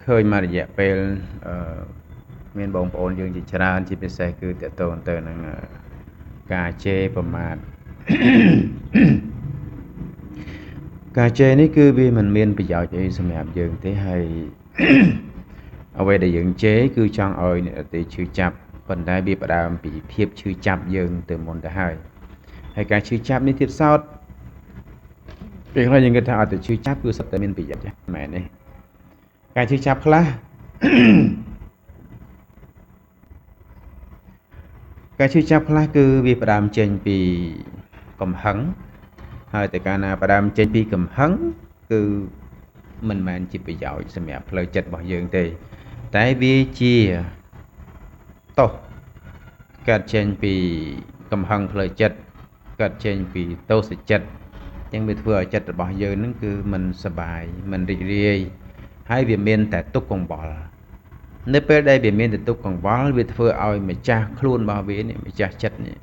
ឃើញមករយៈពេលមានបងប្អូនយើងជាច្រើនជាពិសេសគឺតកតងទៅនឹងការជេរប្រមាថការជេរនេះគឺវាមិនមានប្រយោជន៍អីសម្រាប់យើងទេហើយអ្វីដែលយើងជេរគឺចង់ឲ្យអ្នកដទៃឈឺចាប់ប៉ុន្តែវាផ្ដើមពីភាពឈឺចាប់យើងទៅមុនទៅហើយការឈឺចាប់នេះទៀតសោតពេលខ្លះយើងគិតថាអត់ទៅឈឺចាប់គឺសុទ្ធតែមានប្រយោជន៍ចា៎មែនទេការឈឺចាប់ខ្លះការឈឺចាប់ខ្លះគឺវាផ្ដើមចេញពីកំហឹងហើយតែកាលណាផ្ដើមចេញពីកំហឹងគឺមិនមែនជាប្រយោជន៍សម្រាប់ផ្លូវចិត្តរបស់យើងទេតែវាជាទោសកើតចេញពីកំហឹងផ្លូវចិត្តកើតចេញពីទោសចិត្តអញ្ចឹងវាធ្វើឲ្យចិត្តរបស់យើងហ្នឹងគឺមិនសប្បាយមិនរីករាយហើយវាមានតែទុក្ខកង្វល់នៅពេលដែលវាមានតែទុក្ខកង្វល់វាធ្វើឲ្យម្ចាស់ខ្លួនរបស់វានេះម្ចាស់ចិត្តនេះ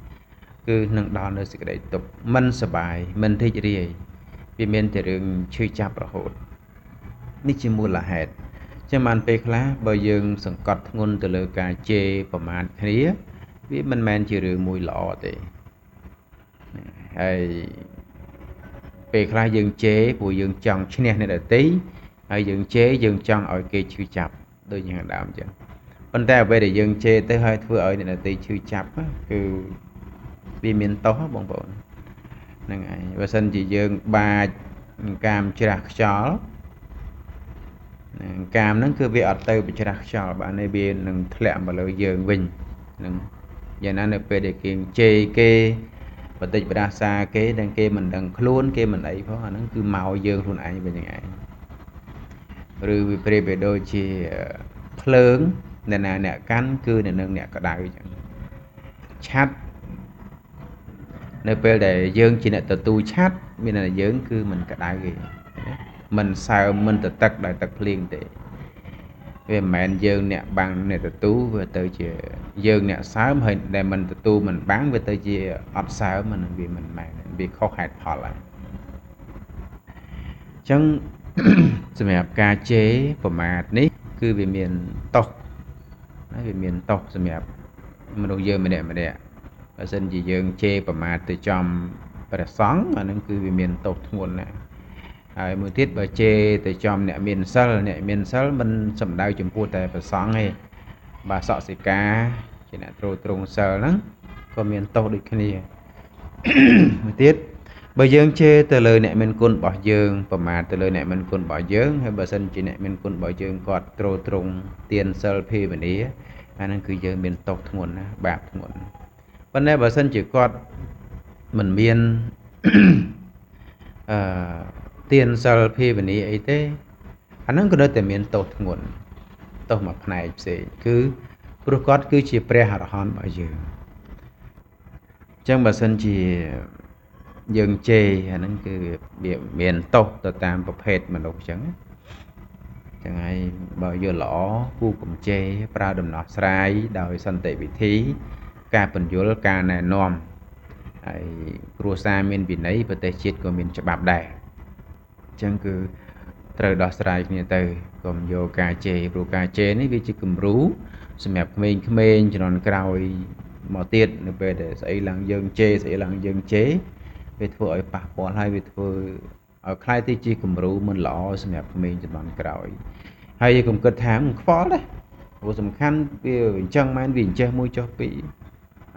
គឺនឹងដល់នៅសេចក្តីទុក្ខមិនសប្បាយមិនរីករាយវាមានតែរឿងឈឺចាប់រហូតនេះជាមូលហេតុចឹងបានពេលខ្លះបើយើងសង្កត់ធ្ងន់ទៅលើការជេរប្រមាថគ្នាវាមិនមែនជារឿងមួយល្អទេហើយពេលខ្លះយើងជេរព្រោះយើងចង់ឈ្នះអ្នកដទៃហើយយើងជេរយើងចង់ឲ្យគេឈឺចាប់ដូចយ៉ាងដើមចឹងប៉ុន្តែអ្វីដែលយើងជេរទៅហើយធ្វើឲ្យអ្នកដទៃឈឺចាប់គឺវាមានទោសបងប្អូនហ្នឹងហើយបើសិនជាយើងបាចកាមច្រាស់ខ្យល់កាមហ្នឹងគឺវាអត់ទៅច្រាស់ខ្យល់បានទេវានឹងធ្លាក់មកលើយើងវិញនឹងយ៉ាងណានៅពេលដែលគេជេរគេបន្តិចបដាសាគេទាំងគេមិនដឹងខ្លួនគេមិនអីផងអាហ្នឹងគឺមកយើងខ្លួនឯងវិញហ្នឹងឯងឬវាប្រៀបវាដូចជាភ្លើងអ្នកណាអ្នកកាន់គឺនៅនឹងអ្នកក្តៅអញ្ចឹងឆាត់នៅពេលដែលយើងជាអ្នកទទួលឆាត់មានន័យថាយើងគឺមិនក្តៅទេមិនសើមមិនទៅទឹកដោយទឹកភ្លៀងទេវាមិនមែនយើងអ្នកបាំងអ្នកទទួលវាទៅជាយើងអ្នកសើមហើយដែលមិនទទួលមិនបាំងវាទៅជាអត់សើមហ្នឹងវាមិនមែនវាខុសហេតុផលហើយអញ្ចឹងសម្រាប់ការជេរប្រមាថនេះគឺវាមានទោសហើយវាមានទោសសម្រាប់មនុស្សយើងម្នាក់បើសិនជាយើងជេរប្រមាថទៅចំព្រះសង្ឃអាហ្នឹងគឺវាមានទោសធ្ងន់ណាស់ហើយមួយទៀតបើជេរទៅចំអ្នកមានសិលមិនសំដៅចំពោះតែព្រះសង្ឃទេបាទសក្សិកាជាអ្នកទ្រទ្រង់សិលហ្នឹងក៏មានទោសដូចគ្នាមួយទៀតបើយើងជេរទៅលើអ្នកមានគុណរបស់យើងប្រមាថទៅលើអ្នកមានគុណរបស់យើងហើយបើសិនជាអ្នកមានគុណរបស់យើងគាត់ទ្រទ្រង់ទានសិលភាវនាអាហ្នឹងគឺយើងមានទោសធ្ងន់ណាបាបធ្ងន់ប៉ុន្តែបើសិនជាគាត់មិនមានទានសិលភាវនាអីទេអាហ្នឹងក៏នៅតែមានទោសធ្ងន់ទោសមួយផ្នែកផ្សេងគឺព្រោះគាត់គឺជាព្រះអរហន្តរបស់យើងអញ្ចឹងបើសិនជាយើងជេរអាហ្នឹងគឺវាមានទោសទៅតាមប្រភេទមនុស្សអញ្ចឹងហើយបើយល់ល្អគូកំជេរប្រើដំណោះស្រាយដោយសន្តិវិធីការពន្យល់ការណែនាំហើយគ្រួសារមានវិន័យប្រទេសជាតិក៏មានច្បាប់ដែរអញ្ចឹងគឺត្រូវដោះស្រាយគ្នាទៅកុំយកការជេរព្រោះការជេរនេះវាជាគំរូសម្រាប់ក្មេងៗជំនាន់ក្រោយមកទៀតនៅពេលដែលស្អីឡើងយើងជេរវាធ្វើឲ្យប៉ះពាល់ហើយវាធ្វើឲ្យខ្លាយទៅជាគំរូមិនល្អសម្រាប់ក្មេងជំនាន់ក្រោយហើយយើងកុំគិតថាខ្វល់ដែរព្រោះសំខាន់វាអញ្ចឹងមែនវាអញ្ចេះមួយចុះពីរ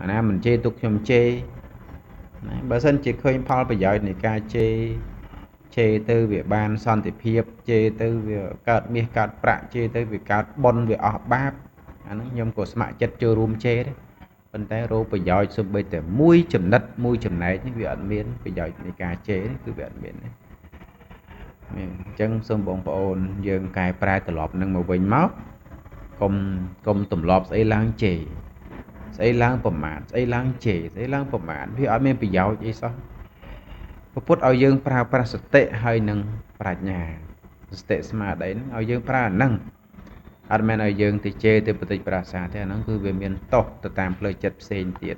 អាណាមិនជេរទុកខ្ញុំជេរណាបើសិនជាឃើញផលប្រយោជន៍នៃការជេរទៅវាបានសន្តិភាពជេរទៅវាកើតមាសកើតប្រាក់ជេរទៅវាកើតបុណ្យវាអស់បាបអាហ្នឹងខ្ញុំក៏ស្ម័គ្រចិត្តចូលរួមជេរដែរប៉ុន្តែរកប្រយោជន៍សូម្បីតែមួយចំណិតមួយចំណែកនេះវាអត់មានប្រយោជន៍នៃការជេរនេះគឺវាអត់មានទេអញ្ចឹងសូមបងប្អូនយើងកែប្រែត្រឡប់នឹងមកវិញមកកុំទម្លាប់ស្អីឡើងជេរស្អីឡើងប្រមាថស្អីឡើងជេរស្អីឡើងប្រមាថវាអត់មានប្រយោជន៍អីសោះពុទ្ធឲ្យយើងប្រើប្រាស់សតិហើយនឹងប្រាជ្ញាសតិស្មារតីហ្នឹងឲ្យយើងប្រើអាហ្នឹងអត់មែនឲ្យយើងទៅជេរទៅបន្តិចប្រាសាទេអាហ្នឹងគឺវាមានទោសទៅតាមផ្លូវចិត្តផ្សេងទៀត